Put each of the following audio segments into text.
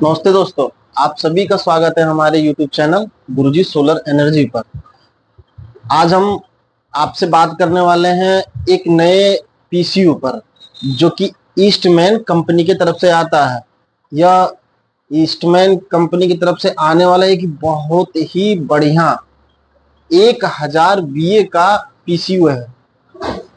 नमस्ते दोस्तों, आप सभी का स्वागत है हमारे YouTube चैनल गुरुजी सोलर एनर्जी पर। आज हम आपसे बात करने वाले हैं एक नए पीसीयू पर जो कि ईस्टमैन कंपनी की तरफ से आता है। यह ईस्टमैन कंपनी की तरफ से आने वाला एक बहुत ही बढ़िया 1000 VA का पीसीयू है,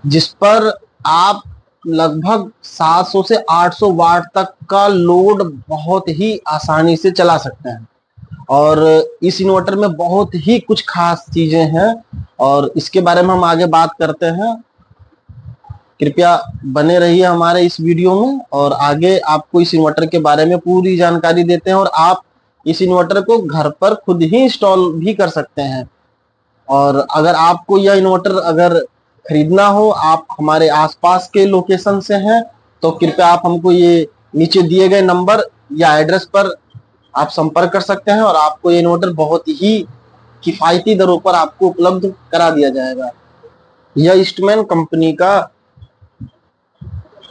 जिस पर आप लगभग 700 से 800 वाट तक का लोड बहुत ही आसानी से चला सकते हैं। और इस इन्वर्टर में बहुत ही कुछ खास चीजें हैं और इसके बारे में हम आगे बात करते हैं। कृपया बने रहिए हमारे इस वीडियो में और आगे आपको इस इन्वर्टर के बारे में पूरी जानकारी देते हैं और आप इस इन्वर्टर को घर पर खुद ही इंस्टॉल भी कर सकते हैं। और अगर आपको यह इन्वर्टर अगर खरीदना हो, आप हमारे आसपास के लोकेशन से हैं, तो कृपया आप हमको ये नीचे दिए गए नंबर या एड्रेस पर आप संपर्क कर सकते हैं और आपको ये इन्वर्टर बहुत ही किफायती दरों पर आपको उपलब्ध करा दिया जाएगा। यह ईस्टमैन कंपनी का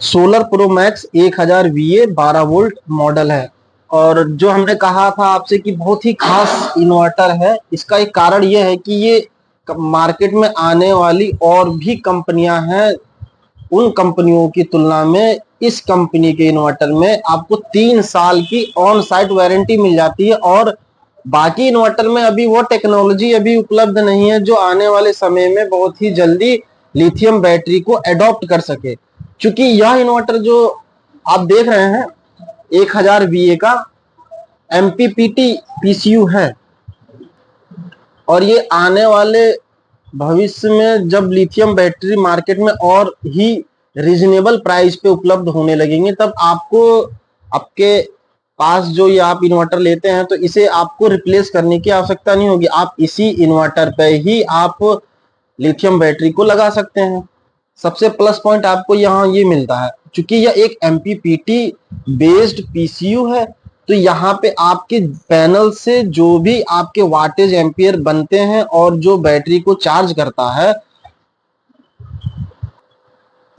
solar pro max 1000 VA 12 volt model है। और जो हमने कहा था आपसे कि बहुत ही खास इन्वर्टर है, इसका एक कारण यह है कि ये मार्केट में आने वाली और भी कंपनियां हैं, उन कंपनियों की तुलना में इस कंपनी के इन्वर्टर में आपको 3 साल की ऑन साइट वारंटी मिल जाती है। और बाकी इन्वर्टर में अभी वो टेक्नोलॉजी अभी उपलब्ध नहीं है जो आने वाले समय में बहुत ही जल्दी लिथियम बैटरी को एडॉप्ट कर सके। क्योंकि यह इन्वर्टर जो आप देख रहे हैं 1000 VA का MPPT PCU है और ये आने वाले भविष्य में जब लिथियम बैटरी मार्केट में और ही रीजनेबल प्राइस पे उपलब्ध होने लगेंगे, तब आपको आपके पास जो ये आप इन्वर्टर लेते हैं तो इसे आपको रिप्लेस करने की आवश्यकता नहीं होगी। आप इसी इन्वर्टर पे ही आप लिथियम बैटरी को लगा सकते हैं। सबसे प्लस पॉइंट आपको यहाँ ये मिलता है, क्योंकि यह एक MPPT बेस्ड PCU है, तो यहाँ पे आपके पैनल से जो भी आपके वाटेज एम्पियर बनते हैं और जो बैटरी को चार्ज करता है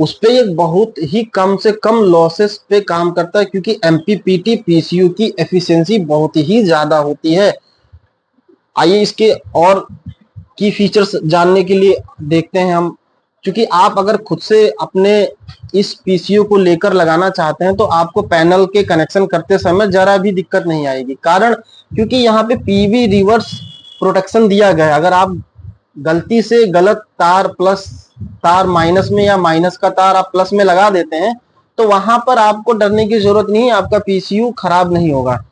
उस पे ये बहुत ही कम से कम लॉसेस पे काम करता है, क्योंकि MPPT PCU की एफिशिएंसी बहुत ही ज्यादा होती है। आइए इसके और की फीचर्स जानने के लिए देखते हैं हम। क्योंकि आप अगर खुद से अपने इस पीसीयू को लेकर लगाना चाहते हैं तो आपको पैनल के कनेक्शन करते समय जरा भी दिक्कत नहीं आएगी। कारण क्योंकि यहाँ पे पीवी रिवर्स प्रोटेक्शन दिया गया है। अगर आप गलती से गलत तार प्लस तार माइनस में या माइनस का तार आप प्लस में लगा देते हैं तो वहां पर आपको डरने की जरूरत नहीं है, आपका पीसीयू खराब नहीं होगा।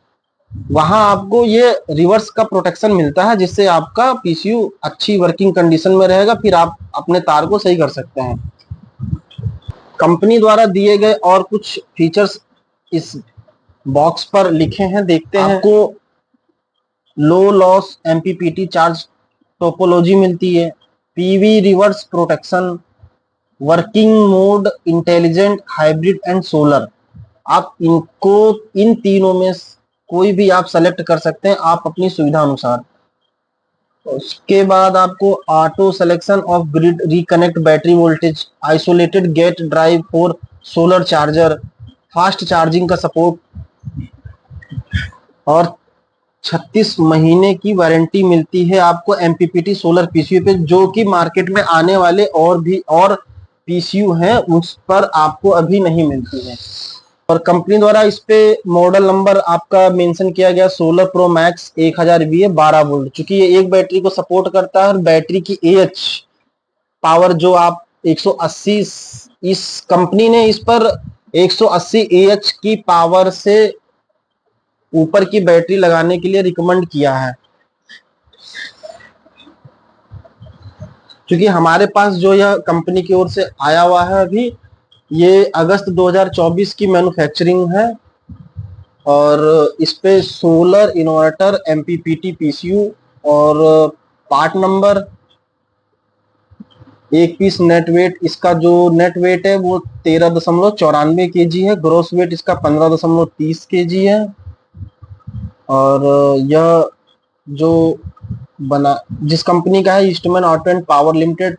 वहां आपको ये रिवर्स का प्रोटेक्शन मिलता है, जिससे आपका पीसीयू अच्छी वर्किंग कंडीशन में रहेगा, फिर आप अपने तार को सही कर सकते हैं। कंपनी द्वारा दिए गए और कुछ फीचर्स इस बॉक्स पर लिखे हैं, देखते हैं। आपको लो लॉस MPPT चार्ज टोपोलॉजी मिलती है, PV reverse protection, working mode intelligent hybrid and solar. आप इनको इन तीनों में कोई भी आप सेलेक्ट कर सकते हैं आप अपनी सुविधा अनुसार। उसके बाद आपको auto selection of grid reconnect battery voltage, isolated gate drive for solar charger, fast charging का सपोर्ट और 36 महीने की वारंटी मिलती है आपको MPPT सोलर पीसीयू पे, जो कि मार्केट में आने वाले और पीसीयू हैं उस पर आपको अभी नहीं मिलती है। और कंपनी द्वारा इस पे मॉडल नंबर आपका मेंशन किया गया solar pro max 1000 VA 12 volt. चूंकि ये एक बैटरी को सपोर्ट करता है और बैटरी की AH पावर जो आप 180, इस कंपनी ने इस पर 180 AH की पावर से ऊपर की बैटरी लगाने के लिए रिकमेंड किया है। क्योंकि हमारे पास जो यह कंपनी की ओर से आया हुआ है अभी, ये अगस्त 2024 की मैन्युफैक्चरिंग है और इस पे सोलर इन्वर्टर MPPT PCU और पार्ट नंबर, एक पीस नेट वेट, इसका जो नेट वेट है वो 13.94 kg है, ग्रोस वेट इसका 15.30 kg है। और यह जो बना जिस कंपनी का है Eastman auto and power limited,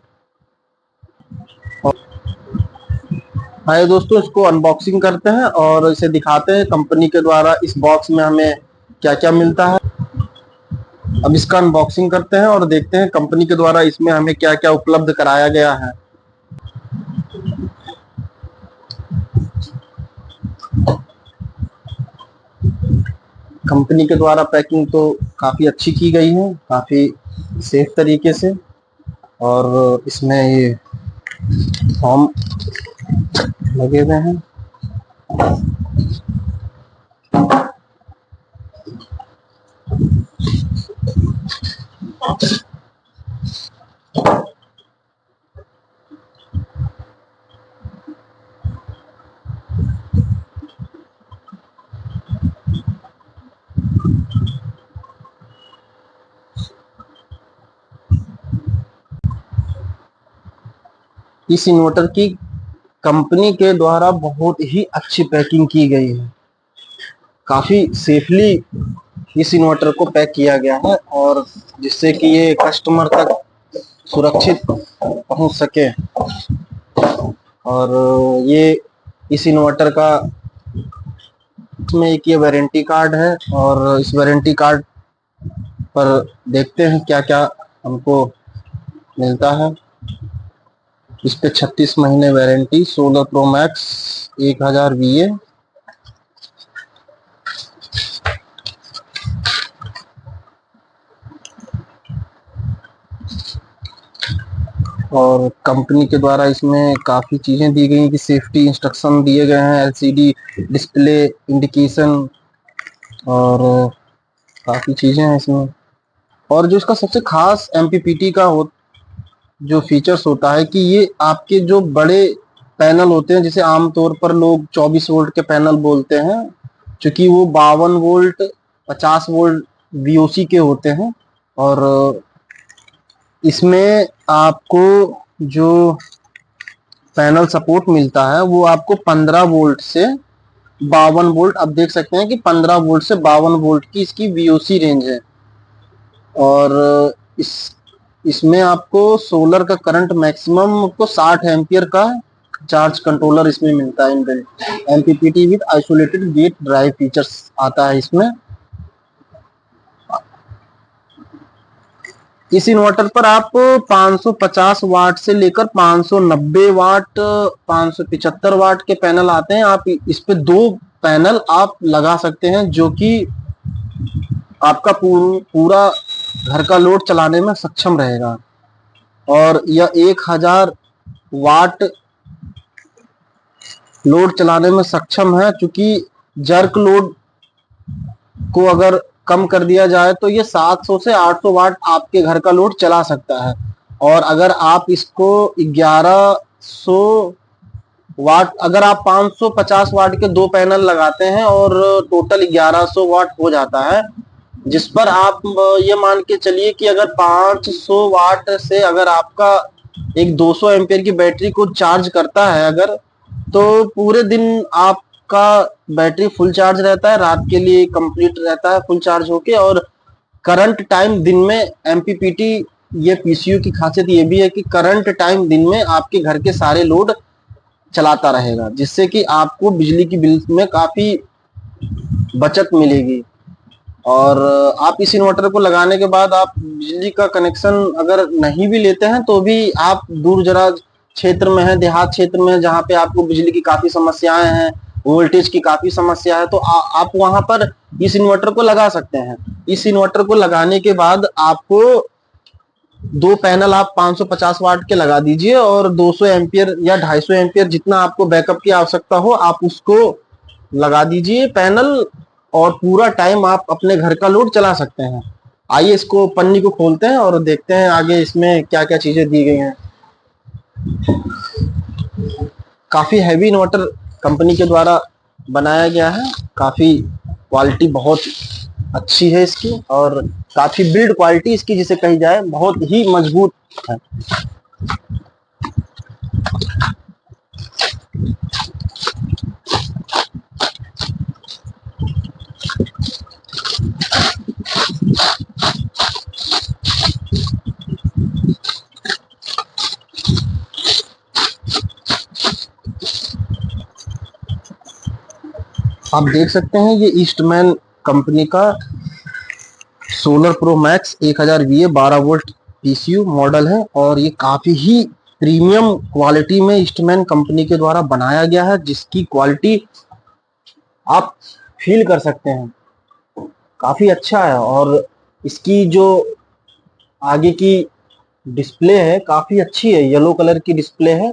आइए दोस्तों, इसको अनबॉक्सिंग करते हैं और इसे दिखाते हैं कंपनी के द्वारा इस बॉक्स में हमें क्या क्या मिलता है। अब इसका अनबॉक्सिंग करते हैं और देखते हैं कंपनी के द्वारा इसमें हमें क्या क्या उपलब्ध कराया गया है। कंपनी के द्वारा पैकिंग तो काफी अच्छी की गई है, काफी सेफ तरीके से। और इसमें ये फॉर्म लगे हुए हैं। इस इन्वर्टर की कंपनी के द्वारा बहुत ही अच्छी पैकिंग की गई है। काफी सेफली इस इन्वर्टर को पैक किया गया है और जिससे कि ये कस्टमर तक सुरक्षित पहुंच सके। और ये इस इन्वर्टर का इसमें एक ये वारंटी कार्ड है और इस वारंटी कार्ड पर देखते हैं क्या क्या हमको मिलता है। इस पे 36 महीने वारंटी, 16 प्रो मैक्स, 1000 VA। और कंपनी के द्वारा इसमें काफ़ी चीज़ें दी गई हैं कि सेफ्टी इंस्ट्रक्शन दिए गए हैं, LCD डिस्प्ले इंडिकेशन और काफ़ी चीज़ें हैं इसमें। और जो इसका सबसे खास MPPT का जो फीचर्स होता है कि ये आपके जो बड़े पैनल होते हैं, जिसे आमतौर पर लोग 24 वोल्ट के पैनल बोलते हैं, क्योंकि वो 52 वोल्ट 50 वोल्ट VOC के होते हैं। और इसमें आपको जो पैनल सपोर्ट मिलता है वो आपको 15 वोल्ट से 52 वोल्ट, अब देख सकते हैं कि 15 वोल्ट से 52 वोल्ट की इसकी VOC रेंज है। और इसमें आपको सोलर का करंट मैक्सिमम आपको 60 एम्पियर का चार्ज कंट्रोलर इसमें मिलता है inbuilt. MPPT with isolated gate drive features आता है इसमें। इस इन्वर्टर पर आप 550 वाट से लेकर 590 वाट, 575 वाट के पैनल आते हैं। आप इस पे 2 पैनल आप लगा सकते हैं, जो कि आपका पूरा घर का लोड चलाने में सक्षम रहेगा। और यह 1000 वाट लोड चलाने में सक्षम है, क्योंकि जर्क लोड को अगर कम कर दिया जाए तो ये 700 से 800 वाट आपके घर का लोड चला सकता है। और अगर आप इसको 1100 वाट, अगर आप 550 वाट के 2 पैनल लगाते हैं और टोटल 1100 वाट हो जाता है, जिस पर आप ये मान के चलिए कि अगर 500 वाट से अगर आपका एक 200 एम्पियर की बैटरी को चार्ज करता है अगर, तो पूरे दिन आपका बैटरी फुल चार्ज रहता है, रात के लिए कंप्लीट रहता है फुल चार्ज होके। और करंट टाइम दिन में MPPT, ये PCU की खासियत ये भी है कि करंट टाइम दिन में आपके घर के सारे लोड चलाता रहेगा, जिससे कि आपको बिजली की बिल में काफी बचत मिलेगी। और आप इस इन्वर्टर को लगाने के बाद आप बिजली का कनेक्शन अगर नहीं भी लेते हैं तो भी आप दूर दराज क्षेत्र में है, देहात क्षेत्र में है, जहाँ पे आपको बिजली की काफी समस्याएं हैं, वोल्टेज की काफी समस्या है, तो आप वहां पर इस इन्वर्टर को लगा सकते हैं। इस इन्वर्टर को लगाने के बाद आपको 2 पैनल आप 550 वाट के लगा दीजिए और 200 एम्पियर या 250 एम्पियर जितना आपको बैकअप की आवश्यकता हो आप उसको लगा दीजिए पैनल, और पूरा टाइम आप अपने घर का लोड चला सकते हैं। आइए इसको पन्नी को खोलते हैं और देखते हैं आगे इसमें क्या क्या चीजें दी गई हैं। काफी हैवी इन्वर्टर कंपनी के द्वारा बनाया गया है, काफी क्वालिटी बहुत अच्छी है इसकी, और काफी बिल्ड क्वालिटी इसकी जिसे कही जाए बहुत ही मजबूत है। आप देख सकते हैं ये ईस्टमैन कंपनी का solar pro max 1000 VA 12 volt PCU model है, और ये काफी ही प्रीमियम क्वालिटी में ईस्टमैन कंपनी के द्वारा बनाया गया है, जिसकी क्वालिटी आप फील कर सकते हैं, काफी अच्छा है। और इसकी जो आगे की डिस्प्ले है काफी अच्छी है, येलो कलर की डिस्प्ले है,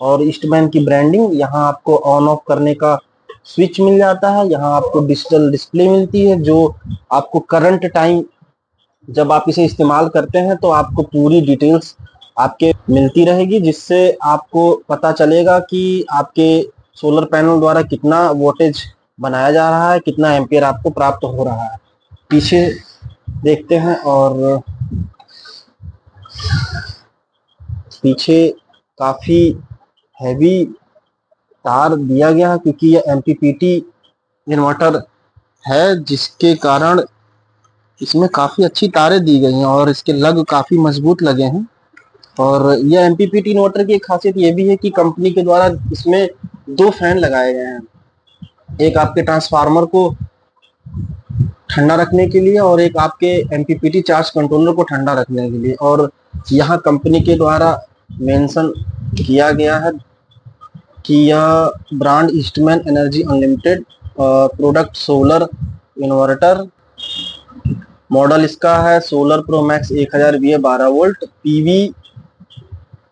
और ईस्टमैन की ब्रांडिंग। यहाँ आपको ऑन ऑफ करने का स्विच मिल जाता है, यहाँ आपको डिजिटल डिस्प्ले मिलती है जो आपको करंट टाइम जब आप इसे इस्तेमाल करते हैं तो आपको पूरी डिटेल्स आपके मिलती रहेगी, जिससे आपको पता चलेगा कि आपके सोलर पैनल द्वारा कितना वोल्टेज बनाया जा रहा है, कितना एम्पियर आपको प्राप्त हो रहा है। पीछे देखते हैं, और पीछे काफी हैवी तार दिया गया है, क्योंकि यह एमपीपीटी इन्वर्टर है, जिसके कारण इसमें काफी अच्छी तारें दी गई हैं और इसके लग काफी मजबूत लगे हैं। और यह एमपीपीटी इन्वर्टर की एक खासियत यह भी है कि कंपनी के द्वारा इसमें 2 फैन लगाए गए हैं, एक आपके ट्रांसफार्मर को ठंडा रखने के लिए और एक आपके एमपीपीटी चार्ज कंट्रोलर को ठंडा रखने के लिए। और यहाँ कंपनी के द्वारा मेंशन किया गया है कि यह brand Eastman energy unlimited product solar inverter model इसका है solar pro max 1000 VA 12 volt PV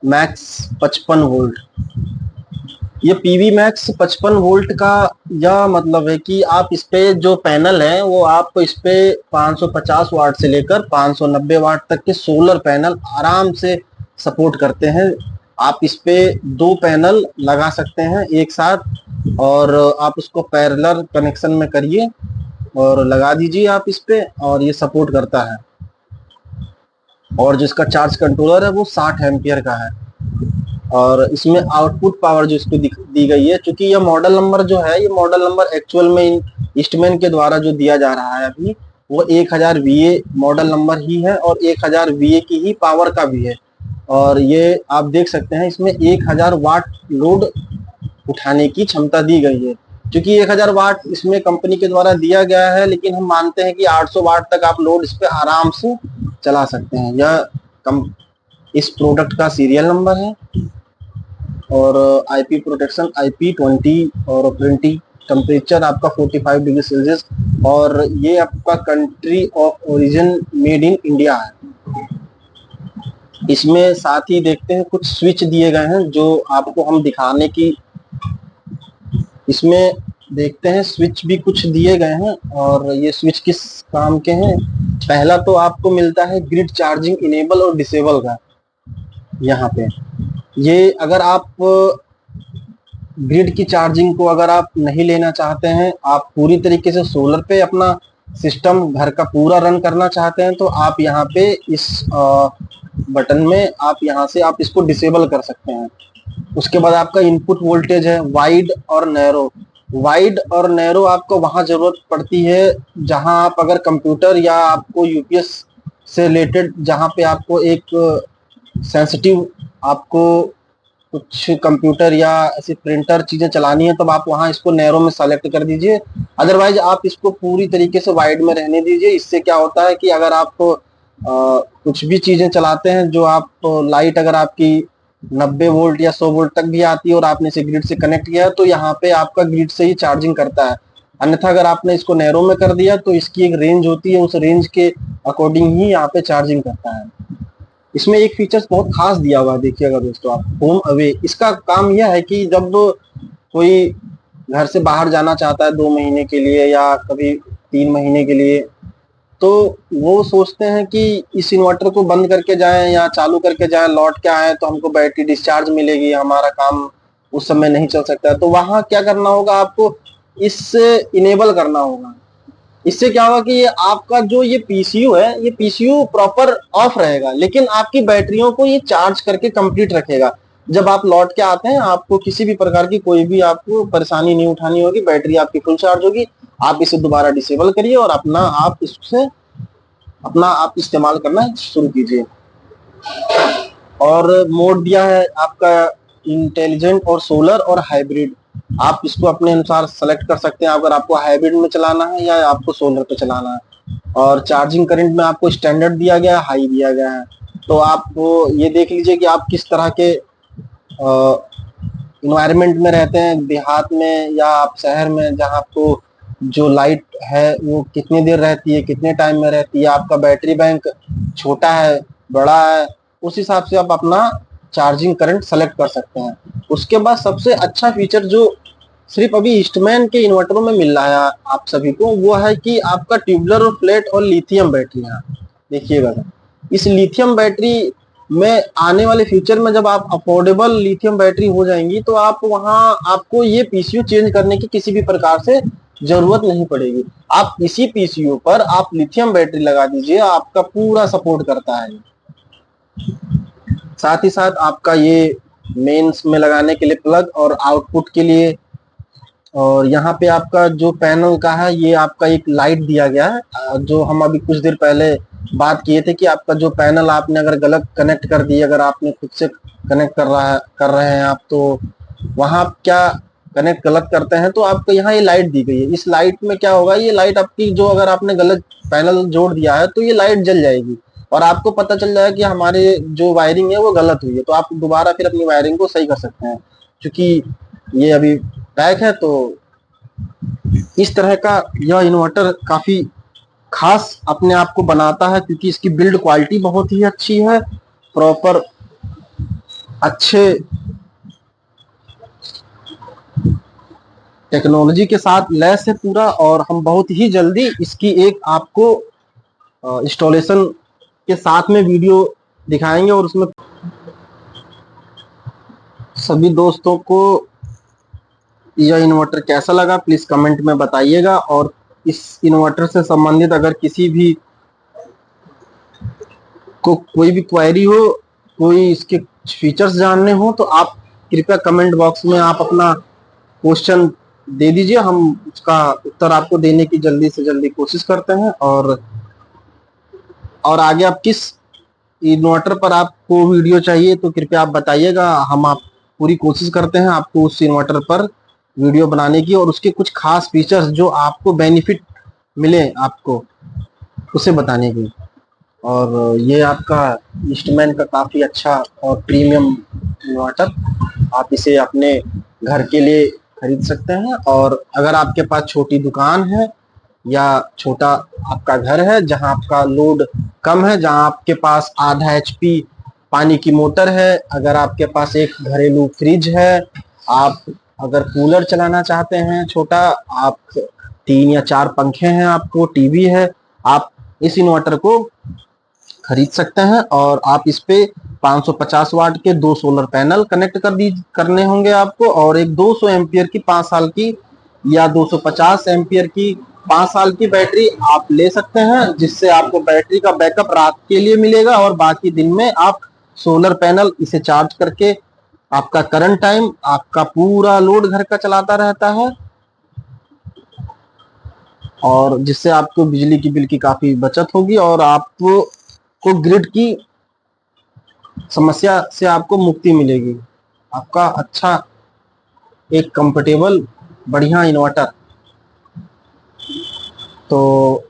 max 55 volt. ये पीवी मैक्स 55 वोल्ट का यह मतलब है कि आप इस पे जो पैनल है वो आप इस पे 550 वाट से लेकर 590 वाट तक के सोलर पैनल आराम से सपोर्ट करते हैं। आप इस पे 2 पैनल लगा सकते हैं एक साथ, और आप उसको पैरेलल कनेक्शन में करिए और लगा दीजिए आप इस पे, और ये सपोर्ट करता है। और जिसका चार्ज कंट्रोलर है वो 60 एम्पियर का है, और इसमें आउटपुट पावर जो इसको दी गई है, क्योंकि यह मॉडल नंबर जो है, ये मॉडल नंबर एक्चुअल में ईस्टमैन के द्वारा जो दिया जा रहा है अभी वो 1000 VA मॉडल नंबर ही है, और 1000 VA की ही पावर का भी है। और ये आप देख सकते हैं इसमें 1000 वाट लोड उठाने की क्षमता दी गई है। क्योंकि 1000 वाट इसमें कंपनी के द्वारा दिया गया है, लेकिन हम मानते हैं कि 800 वाट तक आप लोड इस पे आराम से चला सकते हैं। यह इस प्रोडक्ट का सीरियल नंबर है, और आईपी प्रोटेक्शन IP20 और प्रिंटिंग टेम्परेचर आपका 45 डिग्री सेल्सियस, और ये आपका country of origin made in India है। इसमें साथ ही देखते हैं कुछ स्विच दिए गए हैं जो आपको हम दिखाने की, इसमें देखते हैं स्विच भी कुछ दिए गए हैं, और ये स्विच किस काम के हैं। पहला तो आपको मिलता है ग्रिड चार्जिंग इनेबल और डिसेबल का। यहाँ पे ये अगर आप ग्रिड की चार्जिंग को अगर आप नहीं लेना चाहते हैं, आप पूरी तरीके से सोलर पे अपना सिस्टम घर का पूरा रन करना चाहते हैं, तो आप यहाँ पे इस बटन में आप यहाँ से आप इसको डिसेबल कर सकते हैं। उसके बाद आपका इनपुट वोल्टेज है वाइड और नैरो। वाइड और नैरो आपको वहां जरूरत पड़ती है जहां आप अगर कंप्यूटर या आपको यूपीएस से रिलेटेड, जहां पे आपको एक सेंसिटिव आपको कुछ कंप्यूटर या ऐसी प्रिंटर चीजें चलानी है, तब आप वहां इसको नैरो में सेलेक्ट कर दीजिए। अदरवाइज आप इसको पूरी तरीके से वाइड में रहने दीजिए। इससे क्या होता है कि अगर आप कुछ भी चीजें चलाते हैं, जो आप लाइट अगर आपकी 90 वोल्ट या 100 वोल्ट तक भी आती है और आपने इसे ग्रिड से कनेक्ट किया है, तो यहाँ पे आपका ग्रिड से ही चार्जिंग करता है। अन्यथा अगर आपने इसको नैरो में कर दिया तो इसकी एक रेंज होती है, उस रेंज के अकॉर्डिंग ही यहाँ पे चार्जिंग करता है। इसमें एक फीचर्स बहुत खास दिया हुआ है, देखिएगा दोस्तों आप, होम अवे। इसका काम यह है कि जब कोई घर से बाहर जाना चाहता है 2 महीने के लिए या कभी 3 महीने के लिए, तो वो सोचते हैं कि इस इन्वर्टर को बंद करके जाएं या चालू करके जाएं, लौट के आए तो हमको बैटरी डिस्चार्ज मिलेगी, हमारा काम उस समय नहीं चल सकता है। तो वहां क्या करना होगा, आपको इससे इनेबल करना होगा। इससे क्या होगा कि ये आपका जो ये पीसीयू है, ये पीसीयू प्रॉपर ऑफ रहेगा, लेकिन आपकी बैटरियों को ये चार्ज करके कंप्लीट रखेगा। जब आप लौट के आते हैं आपको किसी भी प्रकार की कोई भी आपको परेशानी नहीं उठानी होगी, बैटरी आपकी फुल चार्ज होगी। आप इसे दोबारा डिसेबल करिए और आप इससे अपना आप इस्तेमाल करना शुरू कीजिए। और मोड दिया है आपका इंटेलिजेंट और सोलर और हाइब्रिड। आप इसको अपने अनुसार सेलेक्ट कर सकते हैं, अगर आपको हाइब्रिड में चलाना है या आपको सोलर पे चलाना है। और चार्जिंग करंट में आपको स्टैंडर्ड दिया गया है, हाई दिया गया है। तो आप ये देख लीजिए कि आप किस तरह के इन्वायरमेंट में रहते हैं, देहात में या आप शहर में, जहाँ आपको जो लाइट है वो कितनी देर रहती है, कितने टाइम में रहती है, आपका बैटरी बैंक छोटा है, बड़ा है, उस हिसाब से आप अपना चार्जिंग करंट सेलेक्ट कर सकते हैं। उसके बाद सबसे अच्छा फीचर जो सिर्फ अभी ईस्टमैन के इन्वर्टरों में मिल रहा है आप सभी को, वो है कि आपका ट्यूबलर और फ्लैट और लिथियम बैटरी है। देखिएगा इस लिथियम बैटरी में आने वाले फ्यूचर में जब आप अफोर्डेबल लिथियम बैटरी हो जाएंगी, तो आप वहां आपको ये पीसीयू चेंज करने की किसी भी प्रकार से जरूरत नहीं पड़ेगी। आप इसी पीसीयू पर आप लिथियम बैटरी लगा दीजिए, आपका पूरा सपोर्ट करता है। साथ ही साथ आपका ये मेंस में लगाने के लिए प्लग और आउटपुट के लिए, और यहाँ पे आपका जो पैनल का है ये आपका एक लाइट दिया गया है। जो हम अभी कुछ देर पहले बात किए थे कि आपका जो पैनल आपने अगर गलत कनेक्ट कर दिए, अगर आपने खुद से कनेक्ट कर रहे हैं आप, तो वहां आप क्या कनेक्ट गलत करते हैं तो आपको यहाँ ये लाइट दी गई है। इस लाइट में क्या होगा, ये लाइट आपकी जो अगर आपने गलत पैनल जोड़ दिया है तो ये लाइट जल जाएगी और आपको पता चल जाएगा कि हमारे जो वायरिंग है वो गलत हुई है, तो आप दोबारा फिर अपनी वायरिंग को सही कर सकते हैं। क्योंकि ये अभी पैक है, तो इस तरह का यह इन्वर्टर काफी खास अपने आप को बनाता है, क्योंकि इसकी बिल्ड क्वालिटी बहुत ही अच्छी है, प्रॉपर अच्छे टेक्नोलॉजी के साथ लैस है पूरा। और हम बहुत ही जल्दी इसकी एक आपको इंस्टॉलेशन के साथ में वीडियो दिखाएंगे, और उसमें सभी दोस्तों को यह इन्वर्टर कैसा लगा प्लीज कमेंट में बताइएगा। और इस इन्वर्टर से संबंधित अगर किसी भी को कोई भी क्वेरी हो, कोई इसके फीचर्स जानने हो, तो आप कृपया कमेंट बॉक्स में आप अपना क्वेश्चन दे दीजिए, हम उसका उत्तर आपको देने की जल्दी से जल्दी कोशिश करते हैं। और आगे आप किस इन्वर्टर पर आपको वीडियो चाहिए तो कृपया आप बताइएगा, हम आप पूरी कोशिश करते हैं आपको उस इन्वर्टर पर वीडियो बनाने की, और उसके कुछ खास फीचर्स जो आपको बेनिफिट मिले आपको उसे बताने की। और ये आपका ईस्टमैन का काफी अच्छा और प्रीमियम इन्वर्टर, आप इसे अपने घर के लिए खरीद सकते हैं। और अगर आपके पास छोटी दुकान है या छोटा आपका घर है जहां आपका लोड कम है, जहां आपके पास आधा एचपी पानी की मोटर है, अगर आपके पास एक घरेलू फ्रिज है, आप अगर कूलर चलाना चाहते हैं छोटा, आप 3 या 4 पंखे हैं, आपको टीवी है, आप इस इन्वर्टर को खरीद सकते हैं। और आप इस पे 550 वाट के 2 सोलर पैनल कनेक्ट करने होंगे आपको, और एक 200 एम्पियर की 5 साल की या 250 एम्पियर की 5 साल की बैटरी आप ले सकते हैं, जिससे आपको बैटरी का बैकअप रात के लिए मिलेगा और बाकी दिन में आप सोलर पैनल इसे चार्ज करके आपका करंट टाइम आपका पूरा लोड घर का चलाता रहता है, और जिससे आपको बिजली की बिल की काफी बचत होगी और आपको ग्रिड की समस्या से आपको मुक्ति मिलेगी। आपका अच्छा एक कंफर्टेबल बढ़िया इन्वर्टर। तो